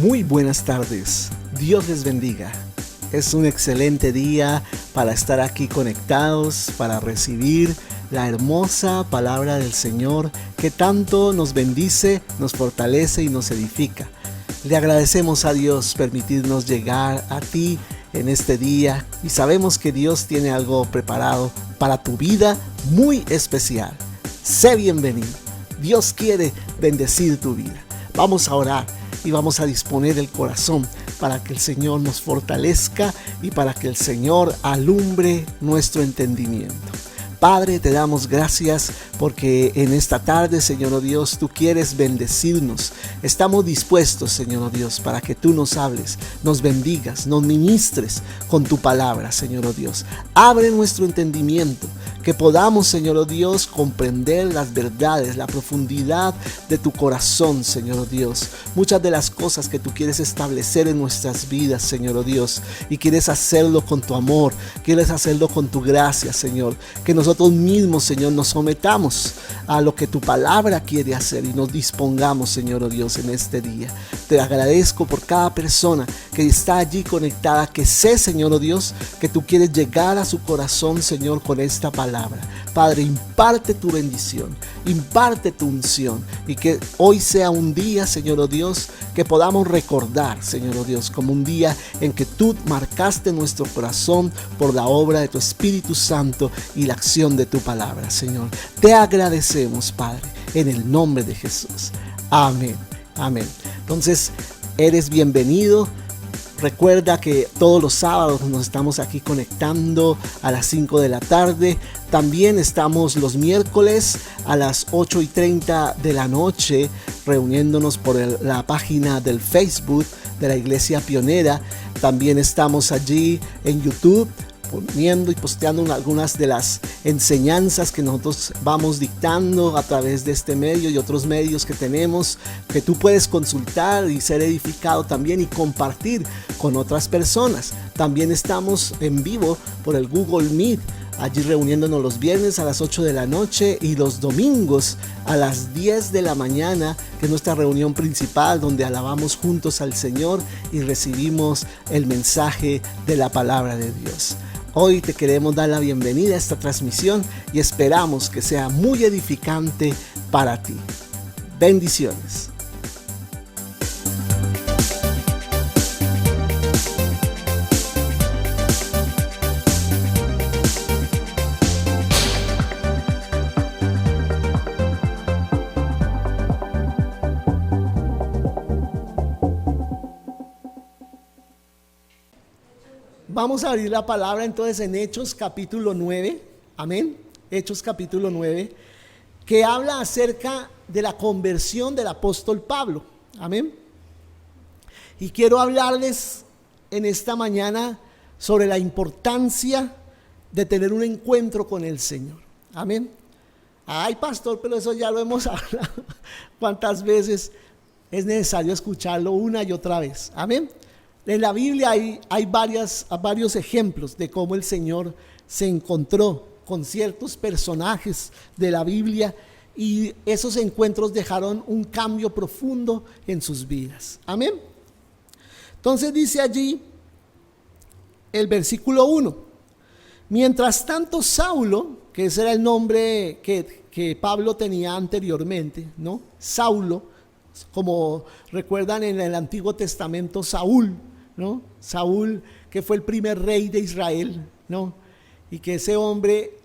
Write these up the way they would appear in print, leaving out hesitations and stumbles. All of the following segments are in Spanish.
Muy buenas tardes, Dios les bendiga. Es un excelente día para estar aquí conectados, para recibir la hermosa palabra del Señor que tanto nos bendice, nos fortalece y nos edifica. Le agradecemos a Dios permitirnos llegar a ti en este día y sabemos que Dios tiene algo preparado para tu vida muy especial. Sé bienvenido. Dios quiere bendecir tu vida. Vamos a orar y vamos a disponer el corazón para que el Señor nos fortalezca y para que el Señor alumbre nuestro entendimiento. Padre, te damos gracias porque en esta tarde, Señor oh Dios, tú quieres bendecirnos. Estamos dispuestos, Señor oh Dios, para que tú nos hables, nos bendigas, nos ministres con tu palabra, Señor oh Dios. Abre nuestro entendimiento, que podamos, Señor oh Dios, comprender las verdades, la profundidad de tu corazón, Señor oh Dios. Muchas de las cosas que tú quieres establecer en nuestras vidas, Señor oh Dios, y quieres hacerlo con tu amor, quieres hacerlo con tu gracia, Señor. Que nosotros mismos, Señor, nos sometamos a lo que tu palabra quiere hacer y nos dispongamos, Señor oh Dios, en este día. Te agradezco por cada persona que está allí conectada, que sé, Señor oh Dios, que tú quieres llegar a su corazón, Señor, con esta palabra. Padre, imparte tu bendición, imparte tu unción y que hoy sea un día, Señor oh Dios, que podamos recordar, Señor oh Dios, como un día en que tú marcaste nuestro corazón por la obra de tu Espíritu Santo y la acción de tu palabra, Señor. Te agradecemos, Padre, en el nombre de Jesús. Amén, amén. Entonces, eres bienvenido. Recuerda que todos los sábados nos estamos aquí conectando a las 5 de la tarde. También estamos los miércoles a las 8:30 de la noche reuniéndonos por la página del Facebook de la Iglesia Pionera. También estamos allí en YouTube poniendo y posteando algunas de las enseñanzas que nosotros vamos dictando a través de este medio y otros medios que tenemos, que tú puedes consultar y ser edificado también y compartir con otras personas. También estamos en vivo por el Google Meet, allí reuniéndonos los viernes a las 8 de la noche y los domingos a las 10 de la mañana, que es nuestra reunión principal donde alabamos juntos al Señor y recibimos el mensaje de la palabra de Dios. Hoy te queremos dar la bienvenida a esta transmisión y esperamos que sea muy edificante para ti. Bendiciones. Vamos a abrir la palabra entonces en Hechos capítulo 9, amén, Hechos capítulo 9, que habla acerca de la conversión del apóstol Pablo, amén. Y quiero hablarles en esta mañana sobre la importancia de tener un encuentro con el Señor, amén. Ay, pastor, pero eso ya lo hemos hablado. ¿Cuántas veces es necesario escucharlo una y otra vez? Amén. En la Biblia hay varios ejemplos de cómo el Señor se encontró con ciertos personajes de la Biblia y esos encuentros dejaron un cambio profundo en sus vidas. Amén. Entonces dice allí el versículo 1. Mientras tanto Saulo, que ese era el nombre que Pablo tenía anteriormente, ¿no? Saulo, como recuerdan en el Antiguo Testamento, Saúl, ¿no? Saúl, que fue el primer rey de Israel, ¿no? Y que ese hombre,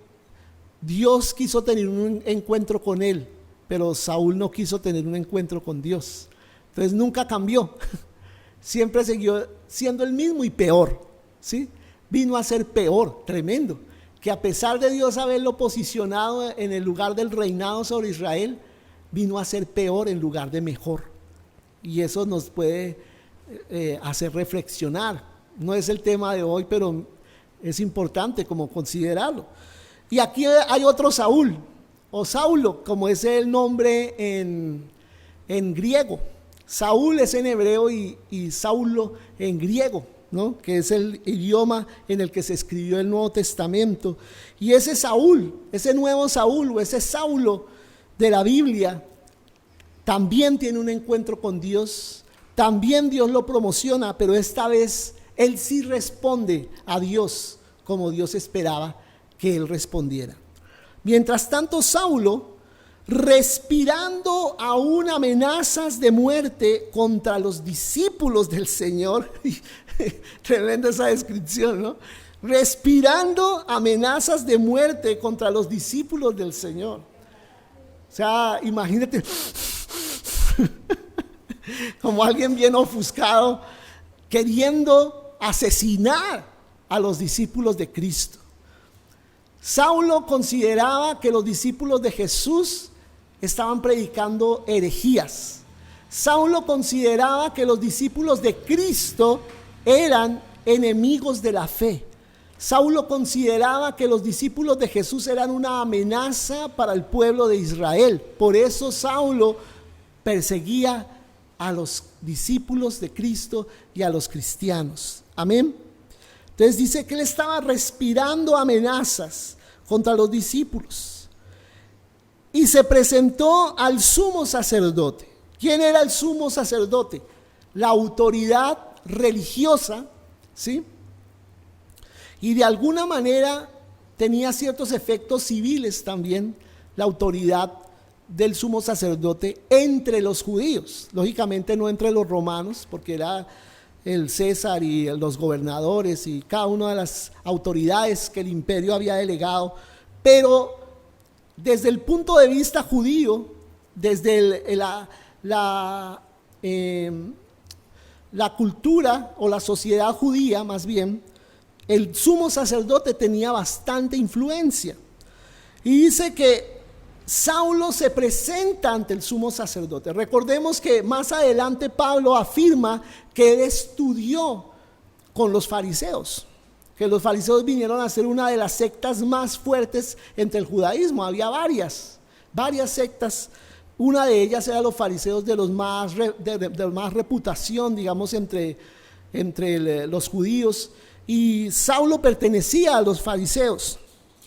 Dios quiso tener un encuentro con él, pero Saúl no quiso tener un encuentro con Dios. Entonces nunca cambió, siempre siguió siendo el mismo y peor, ¿sí? Vino a ser peor, tremendo, que a pesar de Dios haberlo posicionado en el lugar del reinado sobre Israel, vino a ser peor en lugar de mejor. Y eso nos puede hacer reflexionar. No es el tema de hoy, pero es importante como considerarlo. Y aquí hay otro Saúl, o Saulo, como es el nombre en griego. Saúl es en hebreo y Saulo en griego, ¿no? Que es el idioma en el que se escribió el Nuevo Testamento. Y ese Saúl, ese nuevo Saúl o ese Saulo de la Biblia, también tiene un encuentro con Dios, también Dios lo promociona, pero esta vez él sí responde a Dios como Dios esperaba que él respondiera. Mientras tanto, Saulo, respirando aún amenazas de muerte contra los discípulos del Señor, tremenda esa descripción, ¿no? Respirando amenazas de muerte contra los discípulos del Señor. O sea, imagínate como alguien bien ofuscado queriendo asesinar a los discípulos de Cristo. Saulo consideraba que los discípulos de Jesús estaban predicando herejías. Saulo consideraba que los discípulos de Cristo eran enemigos de la fe. Saulo consideraba que los discípulos de Jesús eran una amenaza para el pueblo de Israel. Por eso Saulo perseguía a los discípulos de Cristo y a los cristianos. Amén. Entonces dice que él estaba respirando amenazas contra los discípulos. Y se presentó al sumo sacerdote. ¿Quién era el sumo sacerdote? La autoridad religiosa, ¿sí? Y de alguna manera tenía ciertos efectos civiles también la autoridad del sumo sacerdote entre los judíos. Lógicamente no entre los romanos, porque era el César y los gobernadores y cada una de las autoridades que el imperio había delegado. Pero desde el punto de vista judío, desde la cultura o la sociedad judía más bien, el sumo sacerdote tenía bastante influencia. Y dice que Saulo se presenta ante el sumo sacerdote. Recordemos que más adelante Pablo afirma que él estudió con los fariseos, que los fariseos vinieron a ser una de las sectas más fuertes entre el judaísmo. Había varias sectas. Una de ellas era los fariseos de más reputación, digamos, entre los judíos. Y Saulo pertenecía a los fariseos.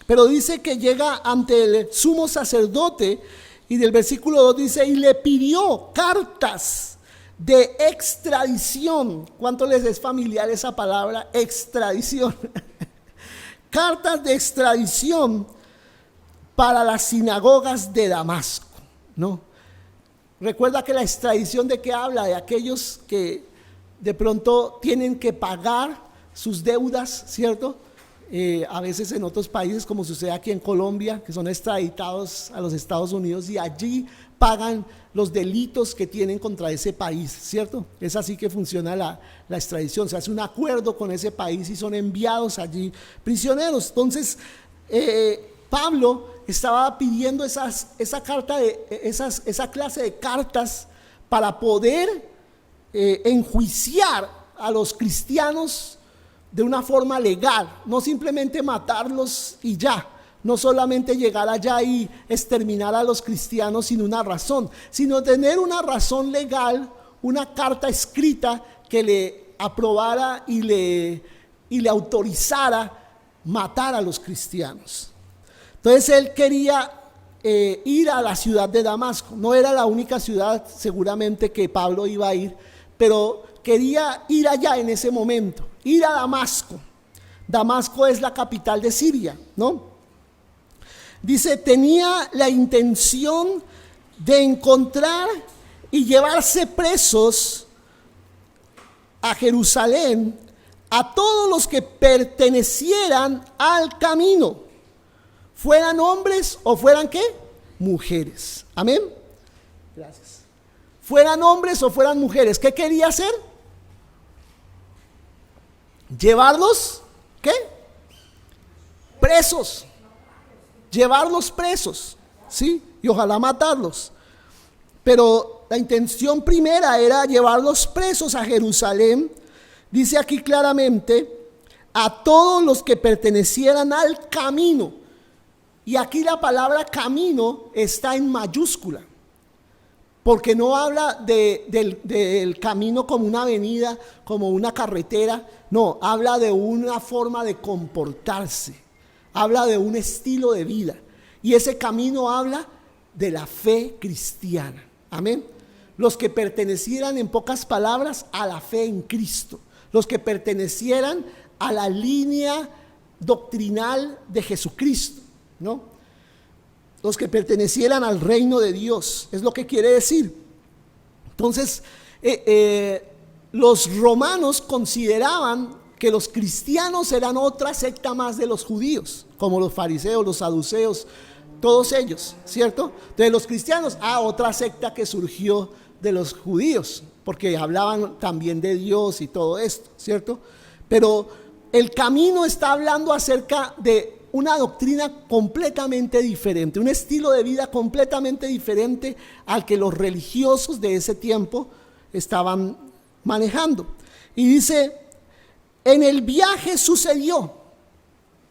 Pero dice que llega ante el sumo sacerdote y del versículo 2 dice, y le pidió cartas de extradición. ¿Cuánto les es familiar esa palabra, extradición? Cartas de extradición para las sinagogas de Damasco, ¿no? Recuerda que la extradición, ¿de qué habla? De aquellos que de pronto tienen que pagar sus deudas, ¿cierto? A veces en otros países, como sucede aquí en Colombia, que son extraditados a los Estados Unidos y allí pagan los delitos que tienen contra ese país, ¿cierto? Es así que funciona la extradición. Se hace un acuerdo con ese país y son enviados allí prisioneros. Entonces, Pablo estaba pidiendo esa clase de cartas para poder enjuiciar a los cristianos de una forma legal, no simplemente matarlos y ya, no solamente llegar allá y exterminar a los cristianos sin una razón, sino tener una razón legal, una carta escrita que le aprobara y le autorizara matar a los cristianos. Entonces él quería ir a la ciudad de Damasco. No era la única ciudad seguramente que Pablo iba a ir, pero quería ir allá en ese momento, ir a Damasco. Damasco es la capital de Siria, ¿no? Dice, tenía la intención de encontrar y llevarse presos a Jerusalén a todos los que pertenecieran al camino, fueran hombres o fueran ¿qué? Mujeres. Amén. Gracias. Fueran hombres o fueran mujeres. ¿Qué quería hacer? Llevarlos, ¿qué? Presos. Llevarlos presos, ¿sí? Y ojalá matarlos. Pero la intención primera era llevarlos presos a Jerusalén. Dice aquí claramente, a todos los que pertenecieran al camino. Y aquí la palabra camino está en mayúscula, porque no habla del camino como una avenida, como una carretera. No, habla de una forma de comportarse, habla de un estilo de vida. Y ese camino habla de la fe cristiana. Amén. los que pertenecieran, en pocas palabras, a la fe en Cristo, los que pertenecieran a la línea doctrinal de Jesucristo, ¿no? Los que pertenecieran al reino de Dios, es lo que quiere decir. Entonces, los romanos consideraban que los cristianos eran otra secta más de los judíos, como los fariseos, los saduceos, todos ellos, ¿cierto? Entonces los cristianos, otra secta que surgió de los judíos, porque hablaban también de Dios y todo esto, ¿cierto? Pero el camino está hablando acerca de una doctrina completamente diferente, un estilo de vida completamente diferente al que los religiosos de ese tiempo estaban manejando. Y dice, en el viaje sucedió.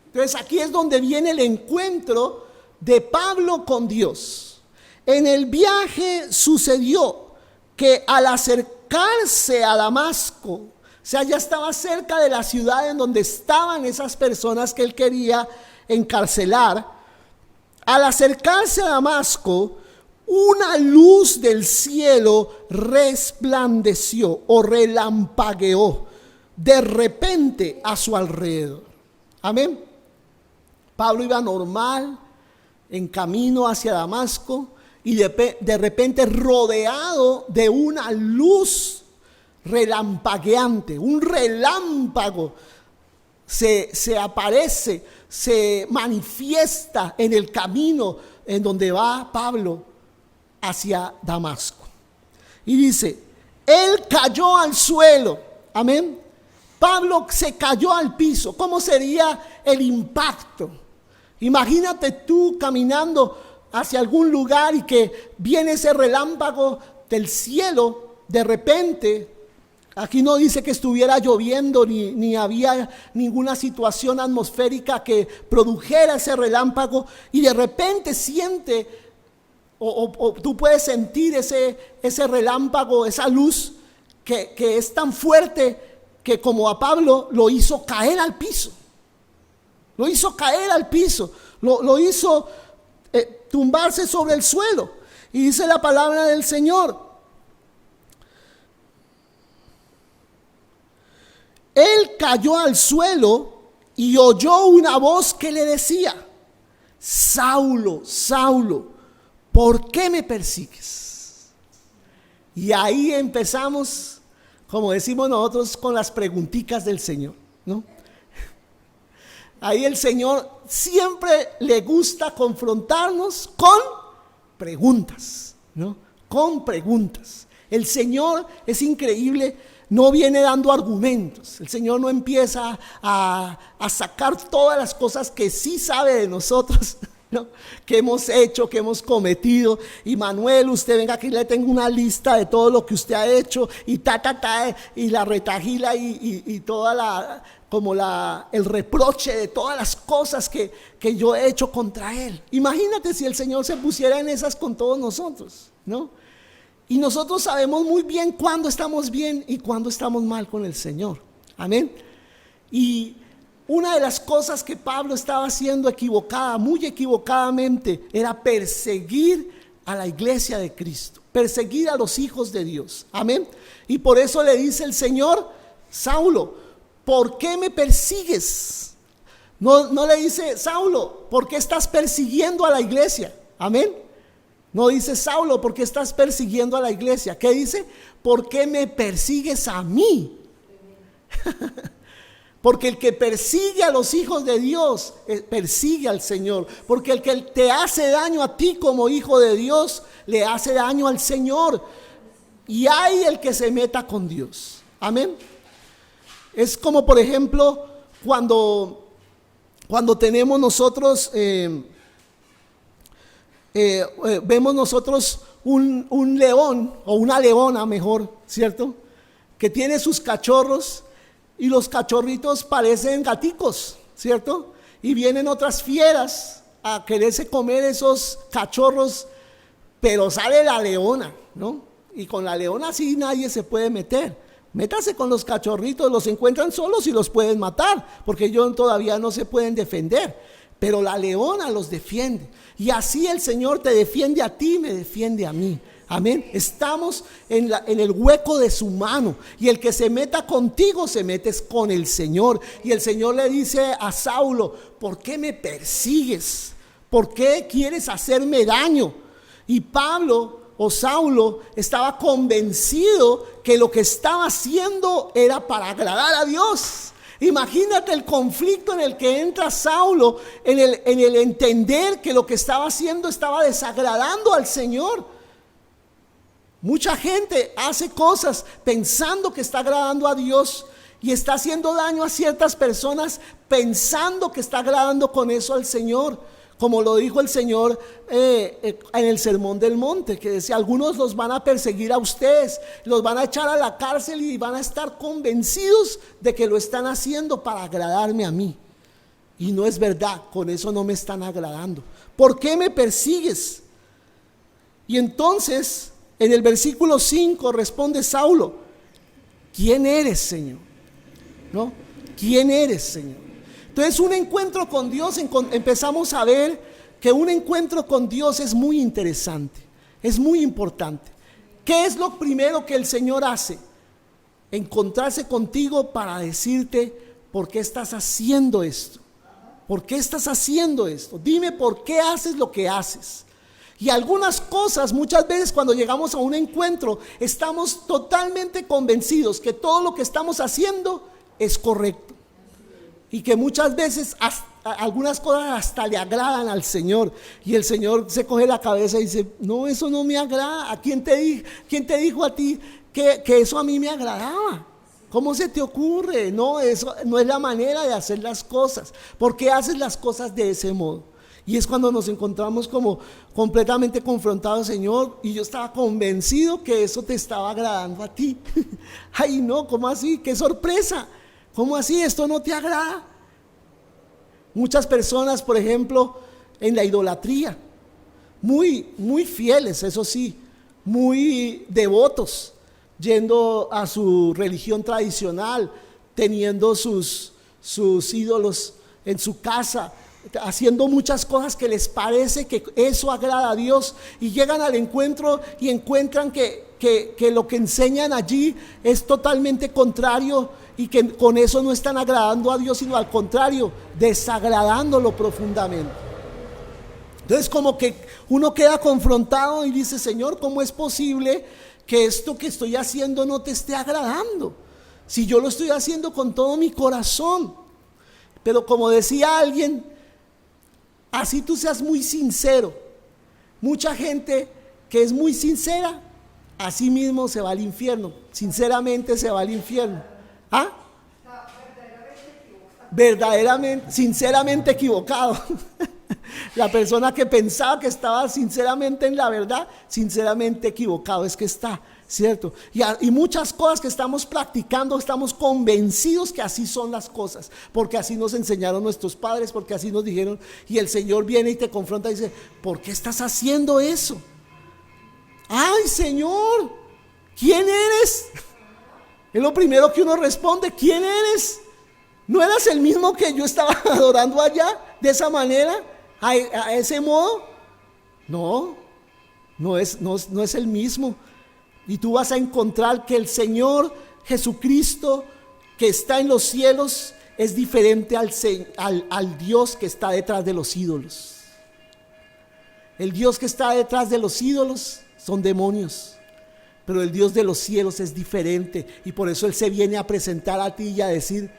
Entonces aquí es donde viene el encuentro de Pablo con Dios. En el viaje sucedió que al acercarse a Damasco, o sea, ya estaba cerca de la ciudad en donde estaban esas personas que él quería encarcelar. Al acercarse a Damasco, una luz del cielo resplandeció o relampagueó de repente a su alrededor. Amén. Pablo iba normal en camino hacia Damasco y de repente rodeado de una luz relampagueante, un relámpago se aparece, se manifiesta en el camino en donde va Pablo hacia Damasco. Y dice, él cayó al suelo. Amén. Pablo se cayó al piso. ¿Cómo sería el impacto? Imagínate tú caminando hacia algún lugar y que viene ese relámpago del cielo de repente. Aquí no dice que estuviera lloviendo ni había ninguna situación atmosférica que produjera ese relámpago, y de repente siente o tú puedes sentir ese relámpago, esa luz que es tan fuerte que como a Pablo lo hizo caer al piso. Lo hizo caer al piso, lo hizo tumbarse sobre el suelo. Y dice la palabra del Señor: él cayó al suelo y oyó una voz que le decía: Saulo, Saulo, ¿por qué me persigues? Y ahí empezamos, como decimos nosotros, con las preguntitas del Señor, ¿no? Ahí el Señor siempre le gusta confrontarnos con preguntas, ¿no? Con preguntas. El Señor es increíble, no viene dando argumentos. El Señor no empieza a sacar todas las cosas que sí sabe de nosotros, ¿no? Que hemos hecho, que hemos cometido. Y Manuel, usted venga aquí, le tengo una lista de todo lo que usted ha hecho, y y la retajila y toda el reproche de todas las cosas que yo he hecho contra él. Imagínate si el Señor se pusiera en esas con todos nosotros, ¿no? Y nosotros sabemos muy bien cuándo estamos bien y cuándo estamos mal con el Señor. Amén. Y una de las cosas que Pablo estaba haciendo muy equivocadamente, era perseguir a la iglesia de Cristo, perseguir a los hijos de Dios. Amén. Y por eso le dice el Señor: Saulo, ¿por qué me persigues? No le dice: Saulo, ¿por qué estás persiguiendo a la iglesia? Amén. No dice: Saulo, ¿por qué estás persiguiendo a la iglesia? ¿Qué dice? ¿Por qué me persigues a mí? Porque el que persigue a los hijos de Dios persigue al Señor. Porque el que te hace daño a ti como hijo de Dios le hace daño al Señor. Y hay el que se meta con Dios. Amén. Es como, por ejemplo, cuando tenemos nosotros vemos nosotros un león o una leona, mejor, ¿cierto? Que tiene sus cachorros y los cachorritos parecen gaticos, ¿cierto? Y vienen otras fieras a quererse comer esos cachorros, pero sale la leona, ¿no? Y con la leona sí nadie se puede meter. Métase con los cachorritos, los encuentran solos y los pueden matar, porque ellos todavía no se pueden defender. Pero la leona los defiende. Y así el Señor te defiende a ti, me defiende a mí. Amén. Estamos en el hueco de su mano. Y el que se meta contigo, se metes con el Señor. Y el Señor le dice a Saulo: ¿por qué me persigues? ¿Por qué quieres hacerme daño? Y Saulo estaba convencido que lo que estaba haciendo era para agradar a Dios. Imagínate el conflicto en el que entra Saulo, en el entender que lo que estaba haciendo estaba desagradando al Señor. Mucha gente hace cosas pensando que está agradando a Dios y está haciendo daño a ciertas personas pensando que está agradando con eso al Señor. Como lo dijo el Señor en el Sermón del Monte, que decía: algunos los van a perseguir a ustedes, los van a echar a la cárcel y van a estar convencidos de que lo están haciendo para agradarme a mí. Y no es verdad, con eso no me están agradando. ¿Por qué me persigues? Y entonces, en el versículo 5 responde Saulo: ¿quién eres, Señor? ¿No? ¿Quién eres, Señor? Entonces, un encuentro con Dios, empezamos a ver que un encuentro con Dios es muy interesante, es muy importante. ¿Qué es lo primero que el Señor hace? Encontrarse contigo para decirte: ¿por qué estás haciendo esto? ¿Por qué estás haciendo esto? Dime por qué haces lo que haces. Y algunas cosas, muchas veces cuando llegamos a un encuentro, estamos totalmente convencidos que todo lo que estamos haciendo es correcto. Y que muchas veces algunas cosas hasta le agradan al Señor. Y el Señor se coge la cabeza y dice: no, eso no me agrada. ¿A quién te dijo a ti que eso a mí me agradaba? ¿Cómo se te ocurre? No, eso no es la manera de hacer las cosas. ¿Por qué haces las cosas de ese modo? Y es cuando nos encontramos como completamente confrontados: Señor, y yo estaba convencido que eso te estaba agradando a ti. Ay, no, ¿cómo así? ¡Qué sorpresa! ¿Cómo así? ¿Esto no te agrada? Muchas personas, por ejemplo, en la idolatría, muy fieles, eso sí, muy devotos, yendo a su religión tradicional, teniendo sus ídolos en su casa, haciendo muchas cosas que les parece que eso agrada a Dios, y llegan al encuentro y encuentran que lo que enseñan allí es totalmente contrario, y que con eso no están agradando a Dios, sino al contrario, desagradándolo profundamente. Entonces, como que uno queda confrontado y dice: Señor, ¿cómo es posible que esto que estoy haciendo no te esté agradando? Si yo lo estoy haciendo con todo mi corazón. Pero como decía alguien, así tú seas muy sincero, mucha gente que es muy sincera, así mismo se va al infierno. Sinceramente se va al infierno. ¿Ah? Verdaderamente, sinceramente equivocado. La persona que pensaba que estaba sinceramente en la verdad, sinceramente equivocado es que está, ¿cierto? Y muchas cosas que estamos practicando, estamos convencidos que así son las cosas, porque así nos enseñaron nuestros padres, porque así nos dijeron. Y el Señor viene y te confronta y dice: ¿por qué estás haciendo eso? Ay, Señor, ¿quién eres? Es lo primero que uno responde: ¿quién eres? ¿No eras el mismo que yo estaba adorando allá de esa manera, a ese modo? No es el mismo. Y tú vas a encontrar que el Señor Jesucristo que está en los cielos es diferente al Dios que está detrás de los ídolos. El Dios que está detrás de los ídolos son demonios. Pero el Dios de los cielos es diferente, y por eso Él se viene a presentar a ti y a decir: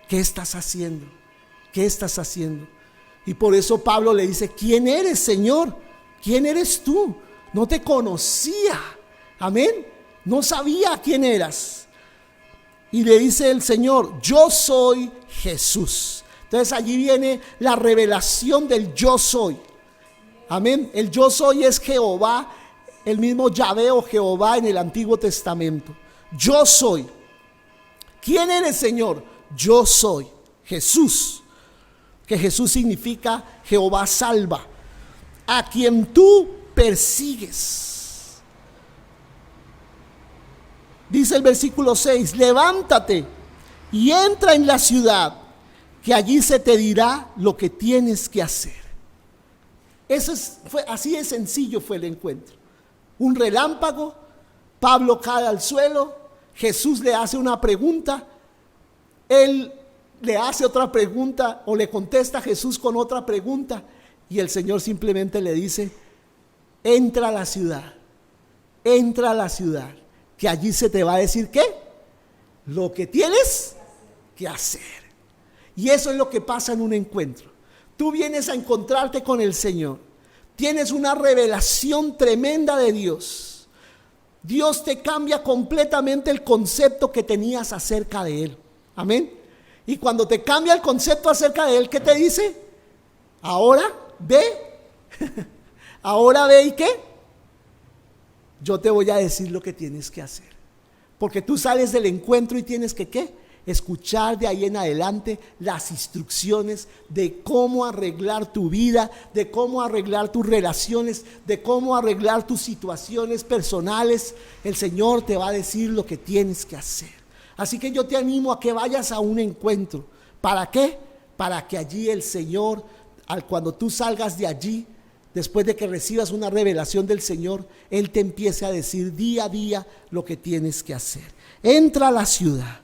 ¿qué estás haciendo? ¿Qué estás haciendo? Y por eso Pablo le dice: ¿quién eres, Señor? ¿Quién eres tú? No te conocía. Amén. No sabía quién eras. Y le dice el Señor: yo soy Jesús. Entonces allí viene la revelación del yo soy. Amén. El yo soy es Jehová, el mismo Yahvé o Jehová en el Antiguo Testamento. Yo soy. ¿Quién eres, Señor? Yo soy Jesús. Que Jesús significa Jehová salva, a quien tú persigues. Dice el versículo 6: levántate y entra en la ciudad, que allí se te dirá lo que tienes que hacer. Así de sencillo fue el encuentro. un relámpago, Pablo cae al suelo, Jesús le hace una pregunta, él le hace otra pregunta o le contesta a Jesús con otra pregunta y el Señor simplemente le dice: entra a la ciudad, que allí se te va a decir ¿qué? Lo que tienes que hacer. Y eso es lo que pasa en un encuentro. Tú vienes a encontrarte con el Señor, tienes una revelación tremenda de Dios. Dios te cambia completamente el concepto que tenías acerca de Él. Amén. Y cuando te cambia el concepto acerca de Él, ¿qué te dice? Ahora ve. Ahora ve y ¿qué? Yo te voy a decir lo que tienes que hacer. Porque tú sales del encuentro y tienes que ¿qué? Escuchar de ahí en adelante las instrucciones de cómo arreglar tu vida, de cómo arreglar tus relaciones, de cómo arreglar tus situaciones personales. El Señor te va a decir lo que tienes que hacer. Así que yo te animo a que vayas a un encuentro. ¿Para qué? Para que allí el Señor, cuando tú salgas de allí, después de que recibas una revelación del Señor, Él te empiece a decir día a día lo que tienes que hacer. Entra a la ciudad,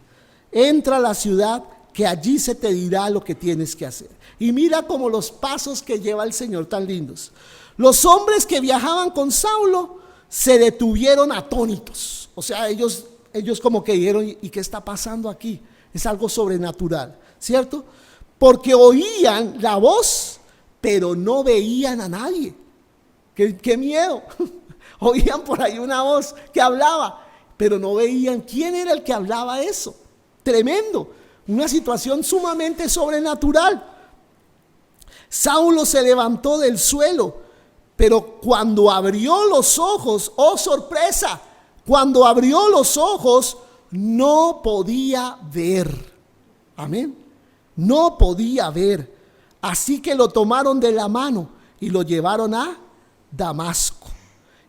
que allí se te dirá lo que tienes que hacer. Y mira como los pasos que lleva el Señor tan lindos. Los hombres que viajaban con Saulo se detuvieron atónitos. O sea, ellos como que dijeron: ¿y qué está pasando aquí? Es algo sobrenatural, ¿cierto? Porque oían la voz, pero no veían a nadie. ¡Qué miedo! Oían por ahí una voz que hablaba, pero no veían quién era el que hablaba eso. Tremendo, una situación sumamente sobrenatural. Saulo se levantó del suelo, pero cuando abrió los ojos, ¡oh sorpresa! Cuando abrió los ojos, no podía ver. Amén. No podía ver. Así que lo tomaron de la mano y lo llevaron a Damasco.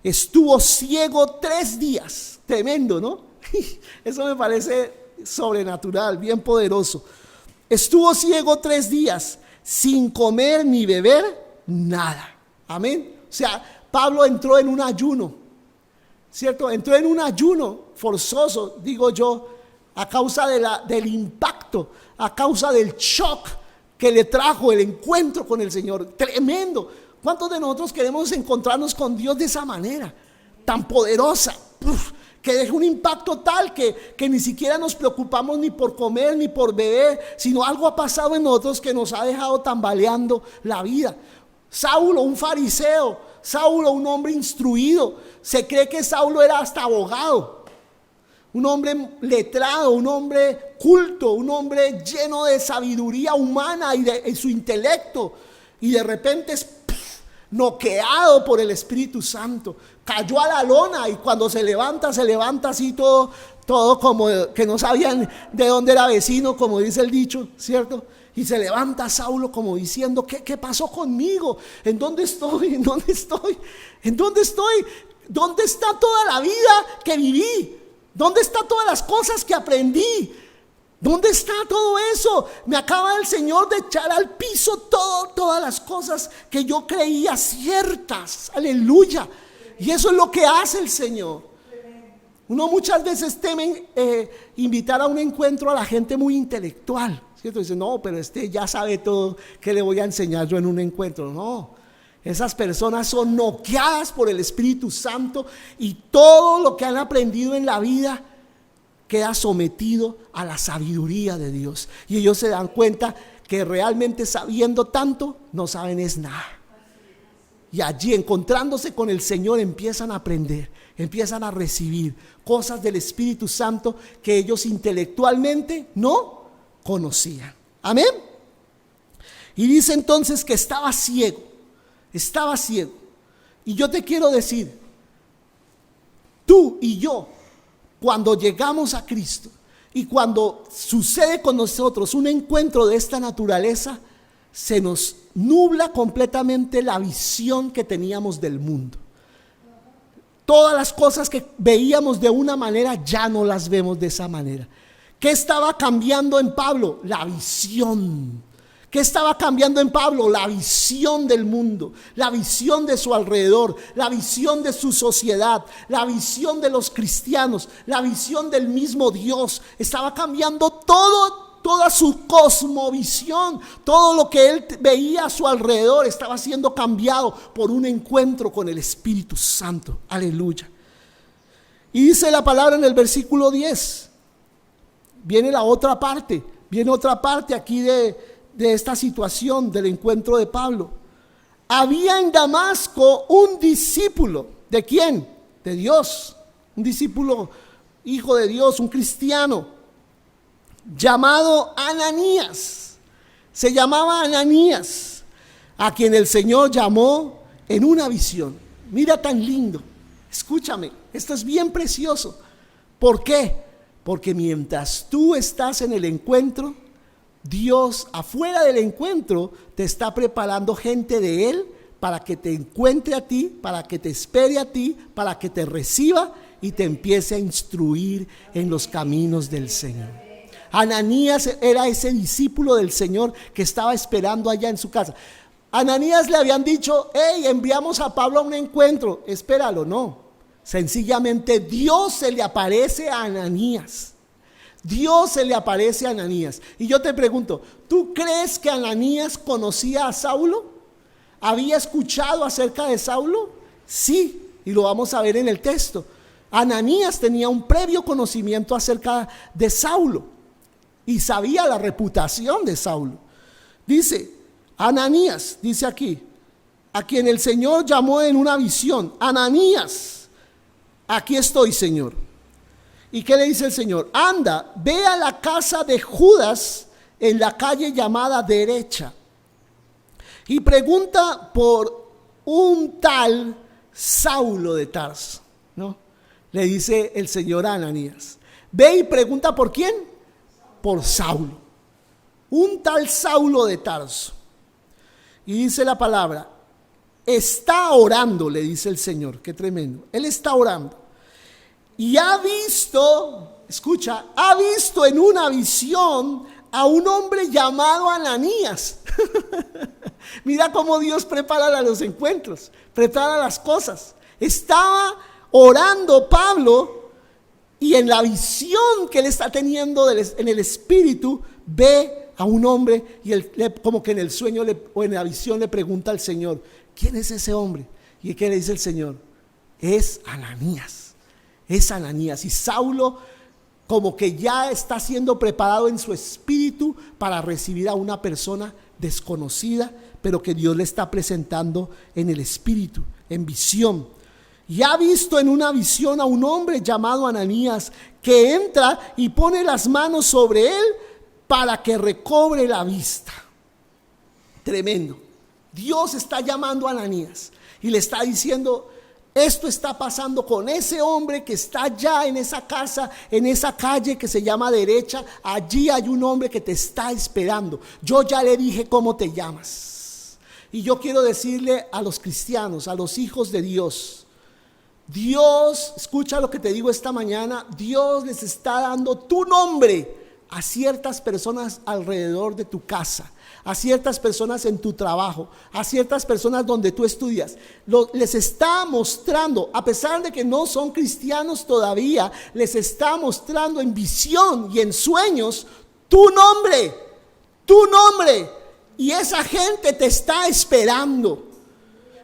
Estuvo ciego 3 días. Tremendo, ¿no? Eso me parece sobrenatural, bien poderoso. Estuvo ciego 3 días, sin comer ni beber nada. Amén. O sea, Pablo entró en un ayuno, ¿cierto? Entró en un ayuno forzoso, digo yo, a causa del impacto, a causa del shock que le trajo el encuentro con el Señor. Tremendo. ¿Cuántos de nosotros queremos encontrarnos con Dios de esa manera, tan poderosa? Que deja un impacto tal que ni siquiera nos preocupamos ni por comer ni por beber, sino algo ha pasado en nosotros que nos ha dejado tambaleando la vida. Saulo, un fariseo, Saulo, un hombre instruido, se cree que Saulo era hasta abogado, un hombre letrado, un hombre culto, un hombre lleno de sabiduría humana y de su intelecto, y de repente es noqueado por el Espíritu Santo, cayó a la lona y cuando se levanta así todo como que no sabían de dónde era vecino, como dice el dicho, ¿cierto? Y se levanta Saulo como diciendo: ¿Qué pasó conmigo? ¿En dónde estoy? ¿En dónde estoy? ¿En dónde estoy? ¿Dónde está toda la vida que viví? ¿Dónde están todas las cosas que aprendí? ¿Dónde está todo eso? Me acaba el Señor de echar al piso todas las cosas que yo creía ciertas. Aleluya. Y eso es lo que hace el Señor. Uno muchas veces teme invitar a un encuentro a la gente muy intelectual, ¿cierto? Dice: no, pero ya sabe todo, ¿qué le voy a enseñar yo en un encuentro? No, esas personas son noqueadas por el Espíritu Santo y todo lo que han aprendido en la vida queda sometido a la sabiduría de Dios. Y ellos se dan cuenta que realmente sabiendo tanto, no saben es nada. Y allí, encontrándose con el Señor, empiezan a aprender, empiezan a recibir cosas del Espíritu Santo que ellos intelectualmente no conocían. Amén. Y dice entonces que estaba ciego. Y yo te quiero decir, tú y yo, cuando llegamos a Cristo y cuando sucede con nosotros un encuentro de esta naturaleza, se nos nubla completamente la visión que teníamos del mundo. Todas las cosas que veíamos de una manera ya no las vemos de esa manera. ¿Qué estaba cambiando en Pablo? La visión. ¿Qué estaba cambiando en Pablo? La visión del mundo, la visión de su alrededor, la visión de su sociedad, la visión de los cristianos, la visión del mismo Dios. Estaba cambiando toda su cosmovisión, todo lo que él veía a su alrededor estaba siendo cambiado por un encuentro con el Espíritu Santo. Aleluya. Y dice la palabra en el versículo 10. Viene otra parte aquí de esta situación del encuentro de Pablo. Había en Damasco un discípulo. ¿De quién? De Dios. Un discípulo, hijo de Dios, un cristiano, llamado Ananías. Se llamaba Ananías, a quien el Señor llamó en una visión. Mira tan lindo. Escúchame, esto es bien precioso. ¿Por qué? Porque mientras tú estás en el encuentro, Dios afuera del encuentro te está preparando gente de Él para que te encuentre a ti, para que te espere a ti, para que te reciba y te empiece a instruir en los caminos del Señor. Ananías era ese discípulo del Señor que estaba esperando allá en su casa. Ananías le habían dicho: hey, enviamos a Pablo a un encuentro, espéralo. No, sencillamente Dios se le aparece a Ananías. Dios se le aparece a Ananías. Y yo te pregunto, ¿tú crees que Ananías conocía a Saulo? ¿Había escuchado acerca de Saulo? Sí, y lo vamos a ver en el texto. Ananías tenía un previo conocimiento acerca de Saulo y sabía la reputación de Saulo. Dice, Ananías, dice aquí, a quien el Señor llamó en una visión: Ananías, aquí estoy, Señor. ¿Y qué le dice el Señor? Anda, ve a la casa de Judas en la calle llamada Derecha y pregunta por un tal Saulo de Tarso, ¿no? Le dice el Señor a Ananías. Ve y pregunta ¿por quién? Por Saulo. Un tal Saulo de Tarso. Y dice la palabra, está orando, le dice el Señor. Qué tremendo. Él está orando. Y ha visto, escucha, ha visto en una visión a un hombre llamado Ananías. Mira cómo Dios prepara los encuentros, prepara las cosas. Estaba orando Pablo y en la visión que él está teniendo en el espíritu, ve a un hombre y él, como que en el sueño o en la visión le pregunta al Señor: ¿quién es ese hombre? ¿Y qué le dice el Señor? Es Ananías. Es Ananías. Y Saulo como que ya está siendo preparado en su espíritu para recibir a una persona desconocida, pero que Dios le está presentando en el espíritu, en visión. Y ha visto en una visión a un hombre llamado Ananías que entra y pone las manos sobre él para que recobre la vista. Tremendo. Dios está llamando a Ananías y le está diciendo: esto está pasando con ese hombre que está allá en esa casa, en esa calle que se llama Derecha. Allí hay un hombre que te está esperando. Yo ya le dije cómo te llamas. Y yo quiero decirle a los cristianos, a los hijos de Dios, Dios, escucha lo que te digo esta mañana, Dios les está dando tu nombre a ciertas personas alrededor de tu casa, a ciertas personas en tu trabajo, a ciertas personas donde tú estudias. Les está mostrando, a pesar de que no son cristianos todavía, les está mostrando en visión y en sueños tu nombre, y esa gente te está esperando.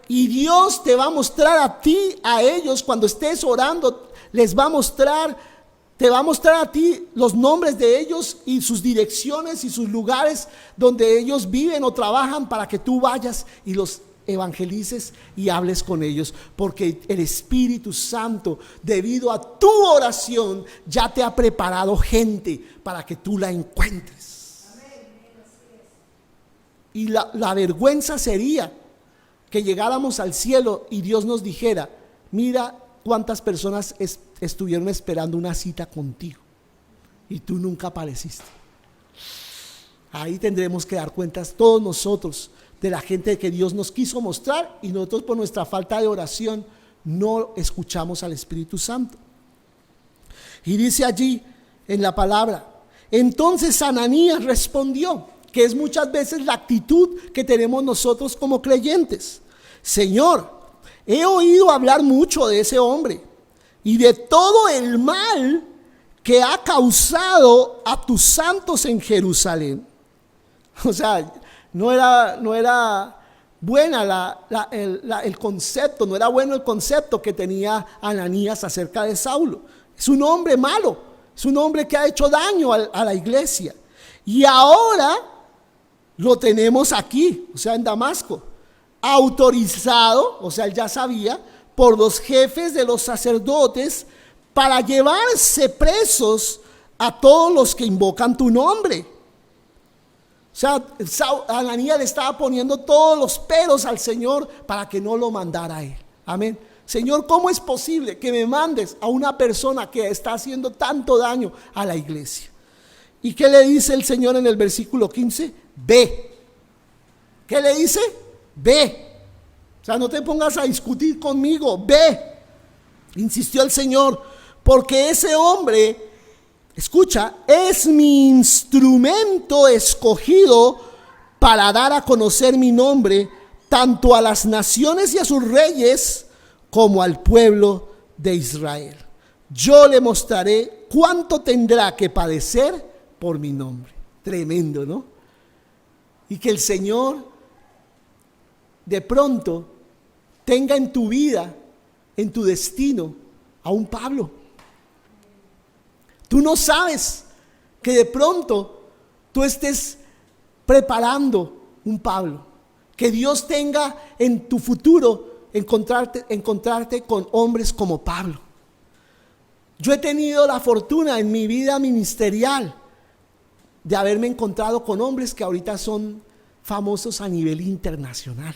Y Dios te va a mostrar a ti, a ellos, cuando estés orando, te va a mostrar a ti los nombres de ellos y sus direcciones y sus lugares donde ellos viven o trabajan, para que tú vayas y los evangelices y hables con ellos, porque el Espíritu Santo, debido a tu oración, ya te ha preparado gente para que tú la encuentres. Y la vergüenza sería que llegáramos al cielo y Dios nos dijera: mira cuántas personas estuvieron esperando una cita contigo y tú nunca apareciste. Ahí tendremos que dar cuentas todos nosotros de la gente que Dios nos quiso mostrar, y nosotros por nuestra falta de oración no escuchamos al Espíritu Santo. Y dice allí en la palabra: entonces Ananías respondió. que es muchas veces la actitud que tenemos nosotros como creyentes. Señor, he oído hablar mucho de ese hombre y de todo el mal que ha causado a tus santos en Jerusalén. O sea, no era buena el concepto, no era bueno el concepto que tenía Ananías acerca de Saulo. Es un hombre malo, es un hombre que ha hecho daño a la iglesia. Y ahora lo tenemos aquí, o sea, en Damasco, autorizado, o sea, él ya sabía, por los jefes de los sacerdotes para llevarse presos a todos los que invocan tu nombre. O sea, Ananías le estaba poniendo todos los peros al Señor para que no lo mandara a él. Amén. Señor, ¿cómo es posible que me mandes a una persona que está haciendo tanto daño a la iglesia? ¿Y qué le dice el Señor en el versículo 15? Ve. ¿Qué le dice? Ve. O sea, no te pongas a discutir conmigo, ve. Insistió el Señor, porque ese hombre, escucha, es mi instrumento escogido para dar a conocer mi nombre tanto a las naciones y a sus reyes como al pueblo de Israel. Yo le mostraré cuánto tendrá que padecer por mi nombre. Tremendo, ¿no? Y que el Señor de pronto tenga en tu vida, en tu destino, a un Pablo. Tú no sabes que de pronto tú estés preparando un Pablo. Que Dios tenga en tu futuro encontrarte con hombres como Pablo. Yo he tenido la fortuna en mi vida ministerial de haberme encontrado con hombres que ahorita son famosos a nivel internacional.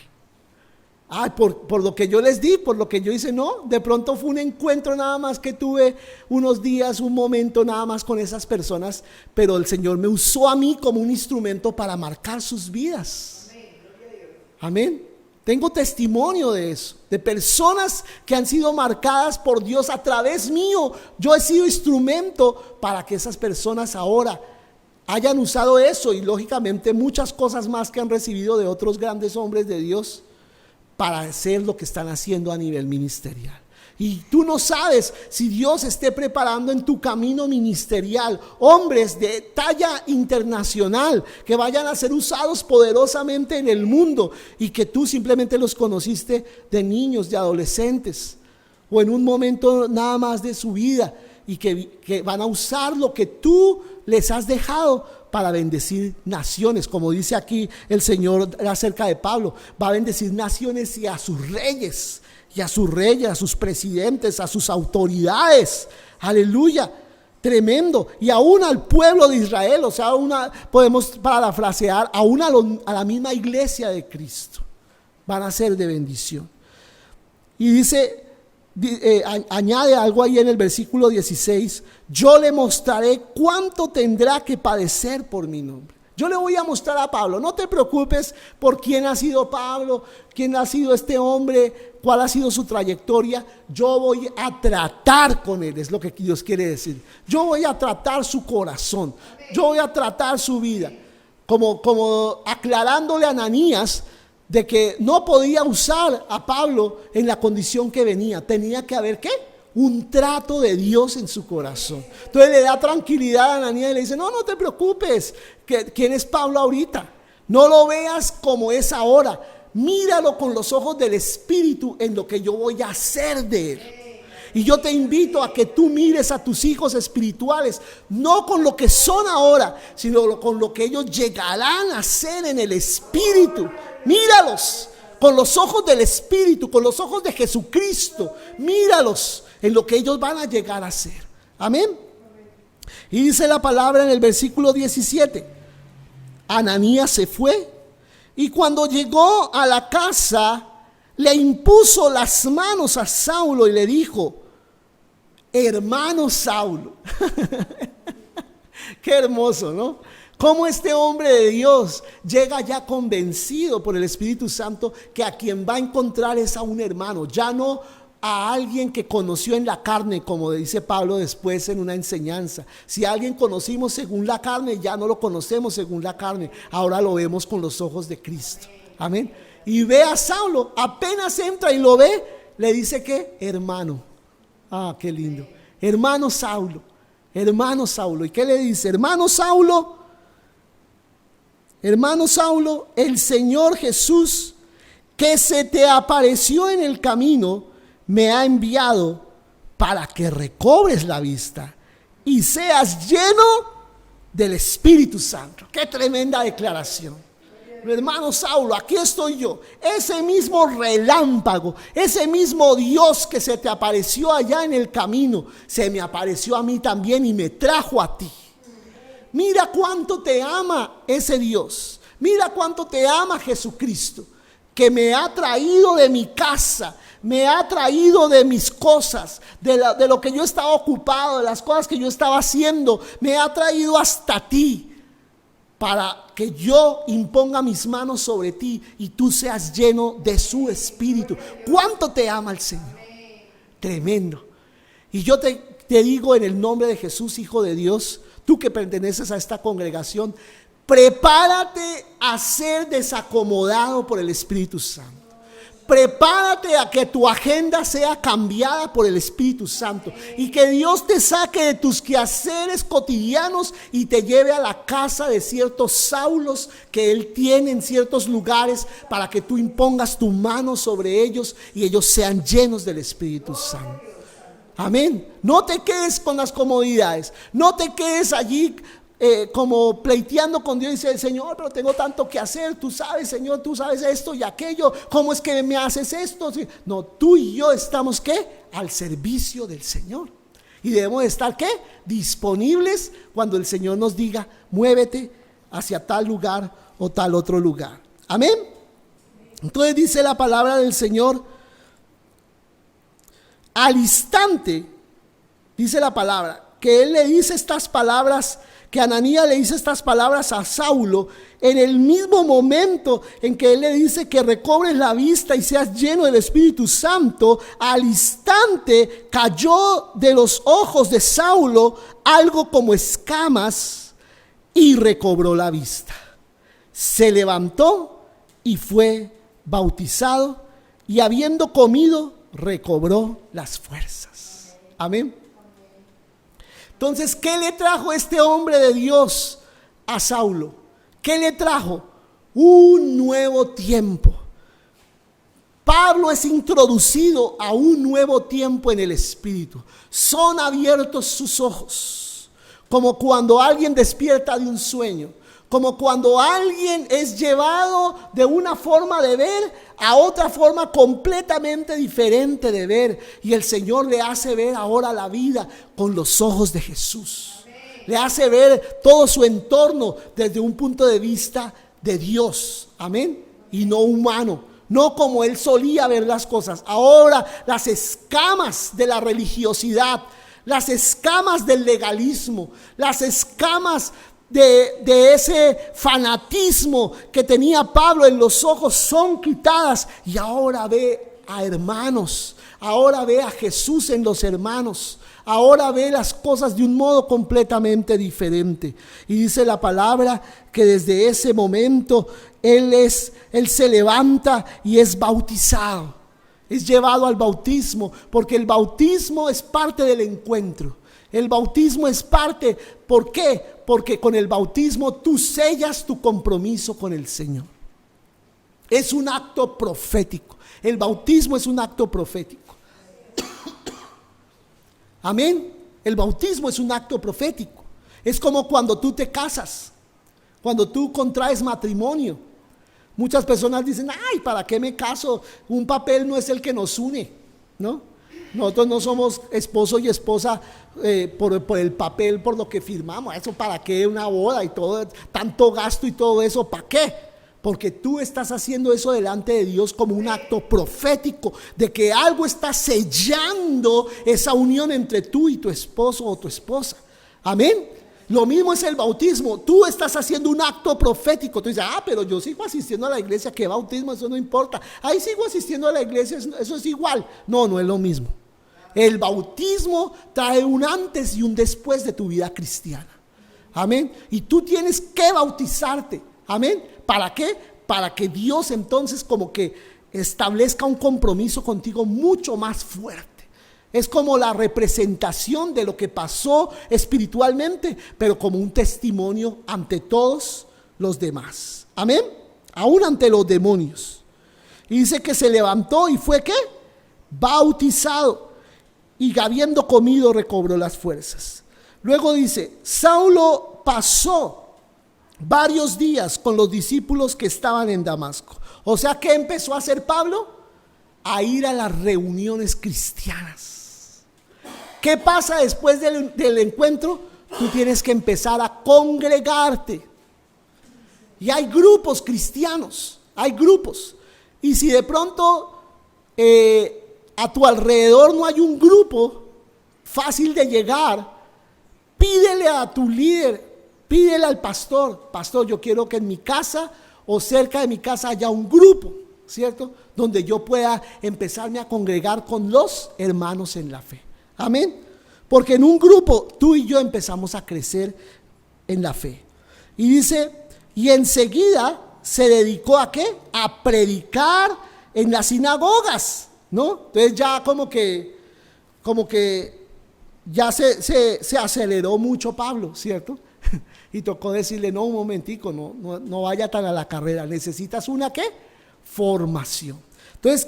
Por lo que yo les di, por lo que yo hice, no, de pronto fue un encuentro nada más que tuve unos días, un momento nada más con esas personas, pero el Señor me usó a mí como un instrumento para marcar sus vidas. Amén. Tengo testimonio de eso, de personas que han sido marcadas por Dios a través mío. Yo he sido instrumento para que esas personas ahora hayan usado eso y lógicamente muchas cosas más que han recibido de otros grandes hombres de Dios para hacer lo que están haciendo a nivel ministerial. Y tú no sabes si Dios esté preparando en tu camino ministerial hombres de talla internacional que vayan a ser usados poderosamente en el mundo y que tú simplemente los conociste de niños, de adolescentes o en un momento nada más de su vida y que van a usar lo que tú les has dejado para bendecir naciones, como dice aquí el Señor acerca de Pablo. Va a bendecir naciones y a sus reyes, a sus presidentes, a sus autoridades. Aleluya, tremendo. Y aún al pueblo de Israel, o sea, podemos parafrasear, aún a la misma iglesia de Cristo, van a ser de bendición. Y dice, añade algo ahí en el versículo 16: yo le mostraré cuánto tendrá que padecer por mi nombre. Yo le voy a mostrar a Pablo, no te preocupes por quién ha sido Pablo, quién ha sido este hombre, cuál ha sido su trayectoria. Yo voy a tratar con él, es lo que Dios quiere decir. Yo voy a tratar su corazón, yo voy a tratar su vida, como aclarándole a Ananías de que no podía usar a Pablo en la condición que venía. Tenía que haber, ¿qué? Un trato de Dios en su corazón. Entonces le da tranquilidad a Ananías y le dice: no te preocupes, ¿quién es Pablo ahorita? No lo veas como es ahora, míralo con los ojos del Espíritu en lo que yo voy a hacer de él. Y yo te invito a que tú mires a tus hijos espirituales, no con lo que son ahora, sino con lo que ellos llegarán a ser en el Espíritu. Míralos con los ojos del Espíritu, con los ojos de Jesucristo. Míralos en lo que ellos van a llegar a ser. Amén. Y dice la palabra en el versículo 17: Ananías se fue y cuando llegó a la casa le impuso las manos a Saulo y le dijo: hermano Saulo. Qué hermoso, ¿no? Cómo este hombre de Dios llega ya convencido por el Espíritu Santo que a quien va a encontrar es a un hermano, ya no a alguien que conoció en la carne, como dice Pablo después en una enseñanza. Si a alguien conocimos según la carne, ya no lo conocemos según la carne, ahora lo vemos con los ojos de Cristo. Amén. Y ve a Saulo, apenas entra y lo ve, le dice que hermano. Ah, qué lindo. Hermano Saulo, hermano Saulo. ¿Y qué le dice? Hermano Saulo, el Señor Jesús que se te apareció en el camino me ha enviado para que recobres la vista y seas lleno del Espíritu Santo. Qué tremenda declaración. Hermano Saulo, aquí estoy yo, ese mismo relámpago, ese mismo Dios que se te apareció allá en el camino, se me apareció a mí también y me trajo a ti. Mira cuánto te ama ese Dios, mira cuánto te ama Jesucristo, que me ha traído de mi casa, me ha traído de mis cosas, de lo que yo estaba ocupado, de las cosas que yo estaba haciendo, me ha traído hasta ti, para que yo imponga mis manos sobre ti y tú seas lleno de su Espíritu. ¿Cuánto te ama el Señor? Tremendo. Y yo te digo en el nombre de Jesús, Hijo de Dios, tú que perteneces a esta congregación, prepárate a ser desacomodado por el Espíritu Santo. Prepárate a que tu agenda sea cambiada por el Espíritu Santo y que Dios te saque de tus quehaceres cotidianos y te lleve a la casa de ciertos Saulos que Él tiene en ciertos lugares, para que tú impongas tu mano sobre ellos y ellos sean llenos del Espíritu Santo. Amén. No te quedes con las comodidades, no te quedes allí como pleiteando con Dios y dice: Señor, pero tengo tanto que hacer, tú sabes, Señor, tú sabes esto y aquello, ¿cómo es que me haces esto? No, tú y yo estamos ¿qué? Al servicio del Señor, y debemos estar ¿qué? Disponibles cuando el Señor nos diga: muévete hacia tal lugar o tal otro lugar. Amén. Entonces dice la palabra del Señor, al instante, dice la palabra, que Él le dice estas palabras, que Ananías le dice estas palabras a Saulo, en el mismo momento en que Él le dice que recobres la vista y seas lleno del Espíritu Santo, al instante cayó de los ojos de Saulo algo como escamas y recobró la vista. Se levantó y fue bautizado, y habiendo comido recobró las fuerzas. Amén. Entonces, ¿qué le trajo este hombre de Dios a Saulo? ¿Qué le trajo? Un nuevo tiempo. Pablo es introducido a un nuevo tiempo en el Espíritu. Son abiertos sus ojos, como cuando alguien despierta de un sueño, como cuando alguien es llevado de una forma de ver a otra forma completamente diferente de ver, y el Señor le hace ver ahora la vida con los ojos de Jesús. Le hace ver todo su entorno desde un punto de vista de Dios, amén, y no humano, no como él solía ver las cosas. Ahora las escamas de la religiosidad, las escamas del legalismo, las escamas de ese fanatismo que tenía Pablo en los ojos son quitadas, y ahora ve a hermanos, ahora ve a Jesús en los hermanos, ahora ve las cosas de un modo completamente diferente. Y dice la palabra que desde ese momento él se levanta y es bautizado, es llevado al bautismo, porque el bautismo es parte del encuentro. El bautismo es parte, ¿por qué? Porque con el bautismo tú sellas tu compromiso con el Señor. Es un acto profético. El bautismo es un acto profético. Amén. El bautismo es un acto profético. Es como cuando tú te casas, cuando tú contraes matrimonio. Muchas personas dicen: ay, ¿para qué me caso? Un papel no es el que nos une, ¿no? Nosotros no somos esposo y esposa por el papel, por lo que firmamos. Eso para qué, una boda y todo, tanto gasto y todo eso, ¿para qué? Porque tú estás haciendo eso delante de Dios como un acto profético de que algo está sellando esa unión entre tú y tu esposo o tu esposa. Amén. Lo mismo es el bautismo. Tú estás haciendo un acto profético. Tú dices, pero yo sigo asistiendo a la iglesia. ¿Qué bautismo? Eso no importa. Ahí sigo asistiendo a la iglesia. Eso es igual. No, no es lo mismo. El bautismo trae un antes y un después de tu vida cristiana. Amén. Y tú tienes que bautizarte. Amén. ¿Para qué? Para que Dios entonces como que establezca un compromiso contigo mucho más fuerte. Es como la representación de lo que pasó espiritualmente, pero como un testimonio ante todos los demás. Amén. Aún ante los demonios. Y dice que se levantó y fue ¿qué? Bautizado. Y habiendo comido recobró las fuerzas. Luego dice, Saulo pasó varios días con los discípulos que estaban en Damasco. O sea, ¿qué empezó a hacer Pablo? A ir a las reuniones cristianas. ¿Qué pasa después del encuentro? Tú tienes que empezar a congregarte. Y hay grupos cristianos, hay grupos. Y si de pronto a tu alrededor no hay un grupo fácil de llegar, pídele a tu líder, pídele al pastor, pastor, yo quiero que en mi casa o cerca de mi casa haya un grupo, ¿cierto? Donde yo pueda empezarme a congregar con los hermanos en la fe. Amén. Porque en un grupo tú y yo empezamos a crecer en la fe. Y dice, y enseguida se dedicó ¿a qué? A predicar en las sinagogas, ¿no? Entonces ya como que ya se aceleró mucho Pablo, ¿cierto? Y tocó decirle, no, un momentico, no vaya tan a la carrera, necesitas una ¿qué? Formación. Entonces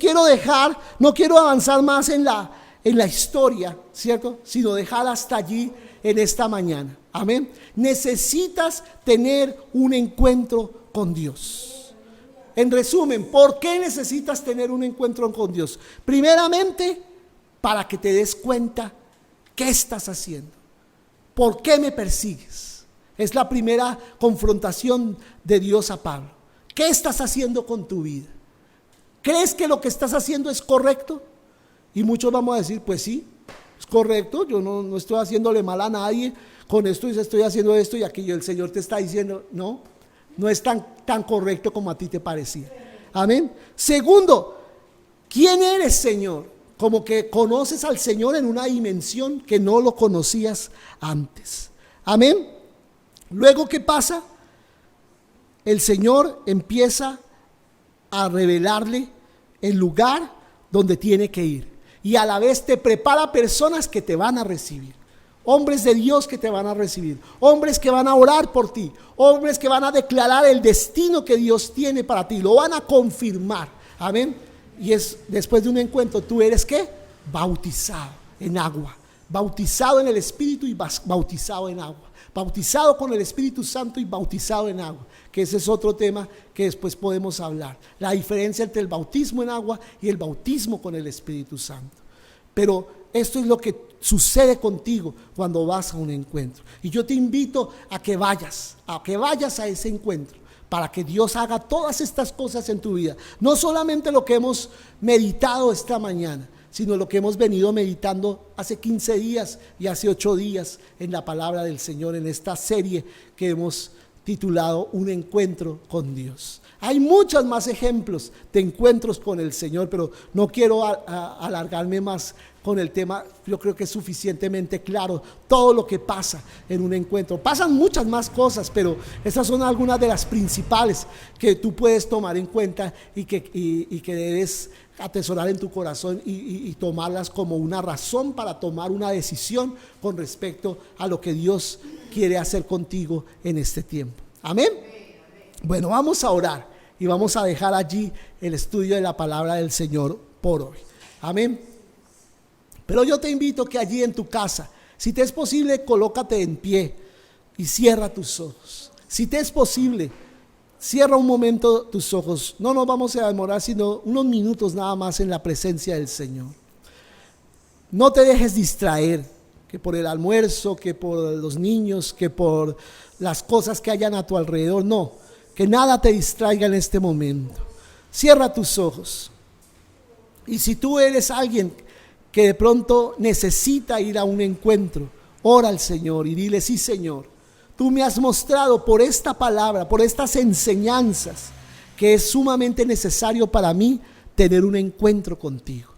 no quiero avanzar más en la historia, ¿cierto? Sino dejar hasta allí en esta mañana. Amén. Necesitas tener un encuentro con Dios. En resumen, ¿por qué necesitas tener un encuentro con Dios? Primeramente, para que te des cuenta qué estás haciendo. ¿Por qué me persigues? Es la primera confrontación de Dios a Pablo. ¿Qué estás haciendo con tu vida? ¿Crees que lo que estás haciendo es correcto? Y muchos vamos a decir, pues sí, es correcto, yo no estoy haciéndole mal a nadie, con esto estoy haciendo esto y aquello. El Señor te está diciendo, no es tan correcto como a ti te parecía. Amén. Segundo, ¿quién eres, Señor? Como que conoces al Señor en una dimensión que no lo conocías antes. Amén. Luego, ¿qué pasa? El Señor empieza a revelarle el lugar donde tiene que ir. Y a la vez te prepara personas que te van a recibir. Hombres de Dios que te van a recibir. Hombres que van a orar por ti. Hombres que van a declarar el destino que Dios tiene para ti. Lo van a confirmar. Amén. Y es después de un encuentro, ¿tú eres qué? Bautizado en agua. Bautizado en el Espíritu y bautizado en agua. Bautizado con el Espíritu Santo y bautizado en agua, que ese es otro tema que después podemos hablar, la diferencia entre el bautismo en agua y el bautismo con el Espíritu Santo. Pero esto es lo que sucede contigo cuando vas a un encuentro, y yo te invito a que vayas a ese encuentro, para que Dios haga todas estas cosas en tu vida, no solamente lo que hemos meditado esta mañana, sino lo que hemos venido meditando hace 15 días y hace 8 días en la palabra del Señor, en esta serie que hemos titulado Un encuentro con Dios. Hay muchos más ejemplos de encuentros con el Señor, pero no quiero alargarme más con el tema. Yo creo que es suficientemente claro todo lo que pasa en un encuentro. Pasan muchas más cosas, pero esas son algunas de las principales que tú puedes tomar en cuenta y que debes atesorar en tu corazón y tomarlas como una razón para tomar una decisión con respecto a lo que Dios quiere hacer contigo en este tiempo. Amén. Bueno, vamos a orar y vamos a dejar allí el estudio de la palabra del Señor por hoy. Amén. Pero yo te invito que allí en tu casa, si te es posible, colócate en pie y cierra tus ojos. Si te es posible, cierra un momento tus ojos. No nos vamos a demorar sino unos minutos nada más en la presencia del Señor. No te dejes distraer, que por el almuerzo, que por los niños, que por las cosas que hayan a tu alrededor. No, que nada te distraiga en este momento. Cierra tus ojos. Y si tú eres alguien que de pronto necesita ir a un encuentro, ora al Señor y dile: sí, Señor, tú me has mostrado por esta palabra, por estas enseñanzas, que es sumamente necesario para mí tener un encuentro contigo.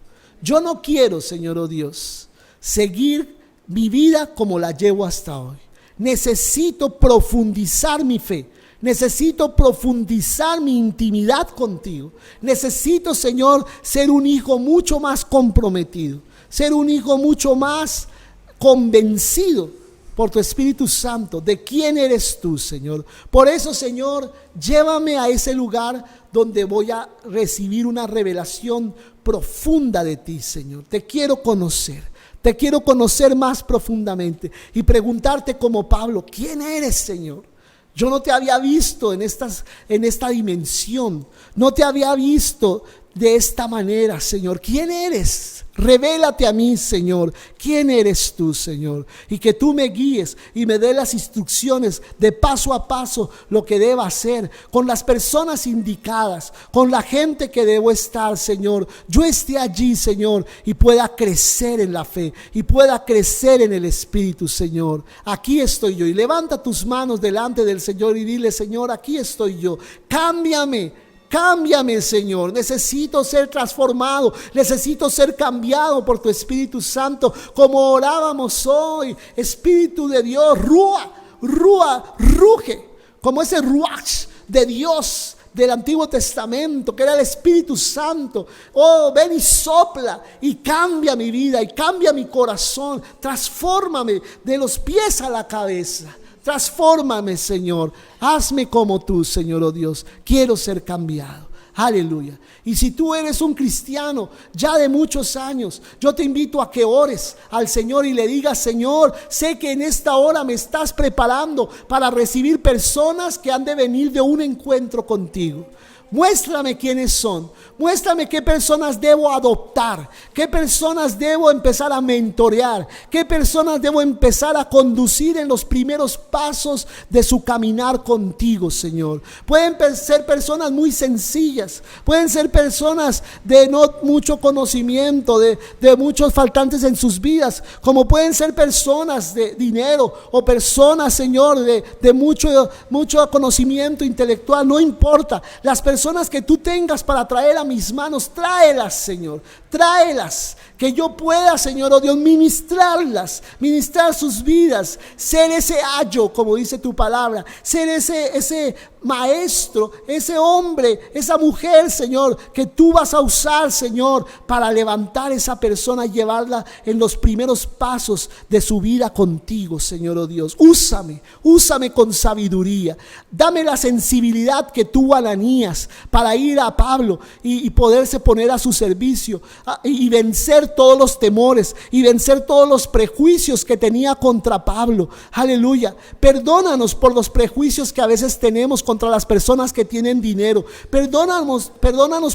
Yo no quiero, Señor, oh Dios, seguir mi vida como la llevo hasta hoy. Necesito profundizar mi fe. Necesito profundizar mi intimidad contigo. Necesito, Señor, ser un hijo mucho más comprometido. Ser un hijo mucho más convencido por tu Espíritu Santo de quién eres tú, Señor. Por eso, Señor, llévame a ese lugar donde voy a recibir una revelación profunda de ti, Señor. Te quiero conocer. Te quiero conocer más profundamente y preguntarte como Pablo, ¿quién eres, Señor? Yo no te había visto en esta dimensión, no te había visto de esta manera, Señor. ¿Quién eres? Revélate a mí, Señor. ¿Quién eres tú, Señor? Y que tú me guíes y me des las instrucciones de paso a paso lo que deba hacer, con las personas indicadas, con la gente que debo estar, Señor. Yo esté allí, Señor, y pueda crecer en la fe y pueda crecer en el Espíritu, Señor. Aquí estoy yo. Y levanta tus manos delante del Señor y dile, Señor, aquí estoy yo. Cámbiame. Cámbiame, Señor. Necesito ser transformado. Necesito ser cambiado por tu Espíritu Santo. Como orábamos hoy. Espíritu de Dios. Ruge. Como ese ruach de Dios del Antiguo Testamento, que era el Espíritu Santo. Oh, ven y sopla y cambia mi vida y cambia mi corazón. Transfórmame de los pies a la cabeza. Transfórmame, Señor. Hazme como tú, Señor, oh Dios. Quiero ser cambiado. Aleluya. Y si tú eres un cristiano ya de muchos años, yo te invito a que ores al Señor y le digas, Señor, sé que en esta hora me estás preparando para recibir personas que han de venir de un encuentro contigo. Muéstrame quiénes son. Muéstrame qué personas debo adoptar. Qué personas debo empezar a mentorear. Qué personas debo empezar a conducir en los primeros pasos de su caminar contigo, Señor. Pueden ser personas muy sencillas. Pueden ser personas de no mucho conocimiento, de muchos faltantes en sus vidas. Como pueden ser personas de dinero o personas, Señor, de mucho conocimiento intelectual. No importa. Las personas que tú tengas para traer a mis manos, tráelas, Señor, tráelas, que yo pueda, Señor, oh Dios, ministrar sus vidas, ser ese ayo, como dice tu palabra, ser ese maestro, ese hombre, esa mujer, Señor, que tú vas a usar, Señor, para levantar a esa persona y llevarla en los primeros pasos de su vida contigo, Señor, oh Dios. Úsame con sabiduría, dame la sensibilidad que tuvo Ananías para ir a Pablo y poderse poner a su servicio y vencer todos los temores y vencer todos los prejuicios que tenía contra Pablo. Aleluya. Perdónanos por los prejuicios que a veces tenemos contra las personas que tienen dinero. Perdónanos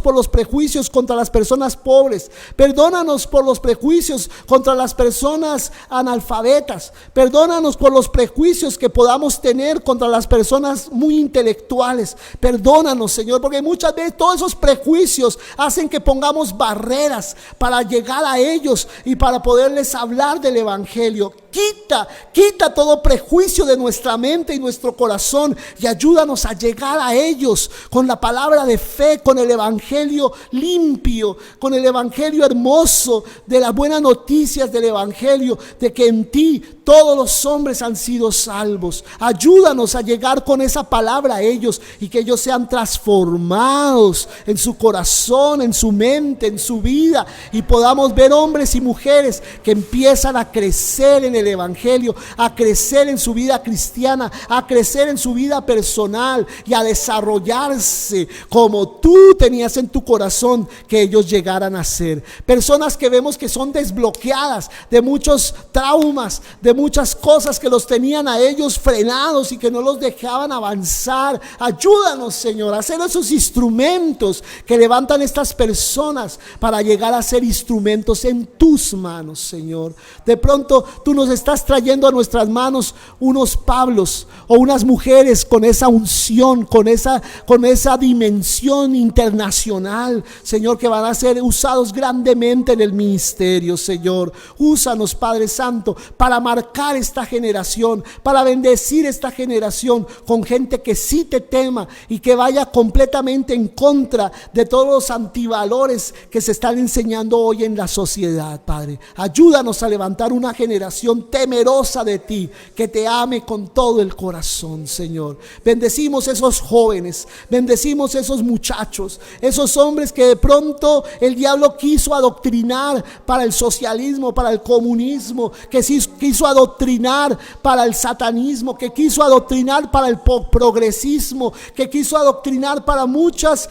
por los prejuicios contra las personas pobres. Perdónanos por los prejuicios contra las personas analfabetas. Perdónanos por los prejuicios que podamos tener contra las personas muy intelectuales. Perdónanos, Señor, porque muchas veces todos esos prejuicios hacen que pongamos barreras para llegar a ellos y para poderles hablar del Evangelio. Quita todo prejuicio de nuestra mente y nuestro corazón y ayúdanos a llegar a ellos con la palabra de fe, con el Evangelio limpio, con el Evangelio hermoso, de las buenas noticias del Evangelio, de que en ti todos los hombres han sido salvos. Ayúdanos a llegar con esa palabra a ellos y que ellos sean transformados en su corazón, en su mente, en su vida, y podamos ver hombres y mujeres que empiezan a crecer en el Evangelio, a crecer en su vida cristiana, a crecer en su vida personal y a desarrollarse como tú tenías en tu corazón que ellos llegaran a ser. Personas que vemos que son desbloqueadas de muchos traumas, de muchas cosas que los tenían a ellos frenados y que no los dejaban avanzar. Ayúdanos, Señor, a ser esos instrumentos que levantan estas personas para llegar a ser instrumentos en tus manos, Señor. De pronto tú nos nos estás trayendo a nuestras manos unos Pablos o unas mujeres con esa unción, con esa dimensión internacional, Señor, que van a ser usados grandemente en el ministerio, Señor. Úsanos, Padre Santo, para marcar esta generación, para bendecir esta generación con gente que sí te tema y que vaya completamente en contra de todos los antivalores que se están enseñando hoy en la sociedad, Padre. Ayúdanos a levantar una generación temerosa de ti, que te ame con todo el corazón, Señor. Bendecimos esos jóvenes, bendecimos esos muchachos, esos hombres que de pronto el diablo quiso adoctrinar para el socialismo, para el comunismo, que quiso adoctrinar para el satanismo, que quiso adoctrinar para el progresismo, que quiso adoctrinar para muchas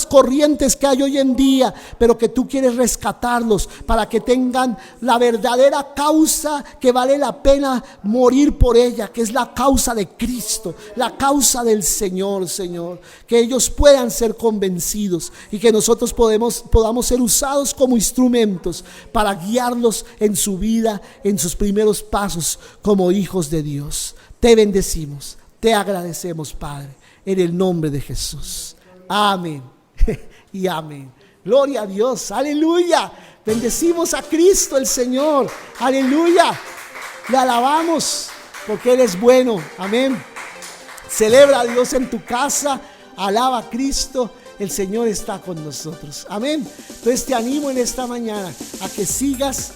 corrientes que hay hoy en día, pero que tú quieres rescatarlos para que tengan la verdadera causa que vale la pena morir por ella, que es la causa de Cristo, la causa del Señor, Señor. Que ellos puedan ser convencidos y que nosotros podamos ser usados como instrumentos para guiarlos en su vida, en sus primeros pasos como hijos de Dios. Te bendecimos, te agradecemos, Padre, en el nombre de Jesús. Amén y amén. Gloria a Dios, aleluya. Bendecimos a Cristo el Señor, aleluya. Le alabamos porque Él es bueno, amén. Celebra a Dios en tu casa, alaba a Cristo, el Señor está con nosotros, amén. Entonces te animo en esta mañana a que sigas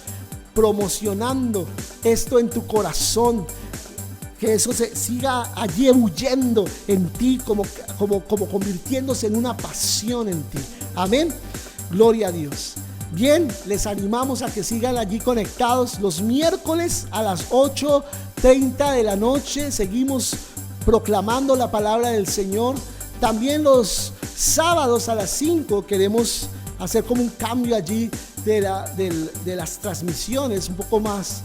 promocionando esto en tu corazón, que eso se siga allí huyendo en ti, como convirtiéndose en una pasión en ti, amén. Gloria a Dios. Bien, les animamos a que sigan allí conectados los miércoles a las 8:30 de la noche. Seguimos proclamando la palabra del Señor. También los sábados a las 5 queremos hacer como un cambio allí de las transmisiones, un poco más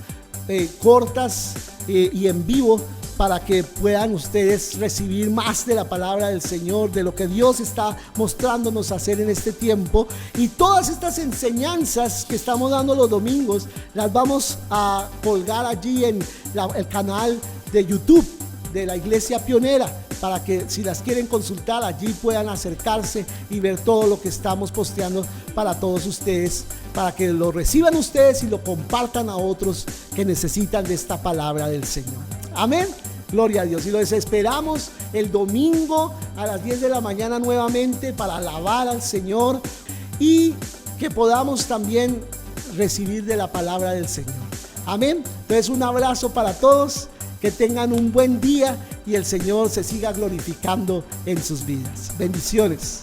cortas y en vivo, para que puedan ustedes recibir más de la palabra del Señor, de lo que Dios está mostrándonos hacer en este tiempo. Y todas estas enseñanzas que estamos dando los domingos las vamos a colgar allí en el canal de YouTube de la Iglesia Pionera, para que si las quieren consultar allí puedan acercarse y ver todo lo que estamos posteando para todos ustedes, para que lo reciban ustedes y lo compartan a otros que necesitan de esta palabra del Señor. Amén. Gloria a Dios. Y los esperamos el domingo a las 10 de la mañana nuevamente para alabar al Señor y que podamos también recibir de la palabra del Señor. Amén. Entonces, un abrazo para todos. Que tengan un buen día y el Señor se siga glorificando en sus vidas. Bendiciones.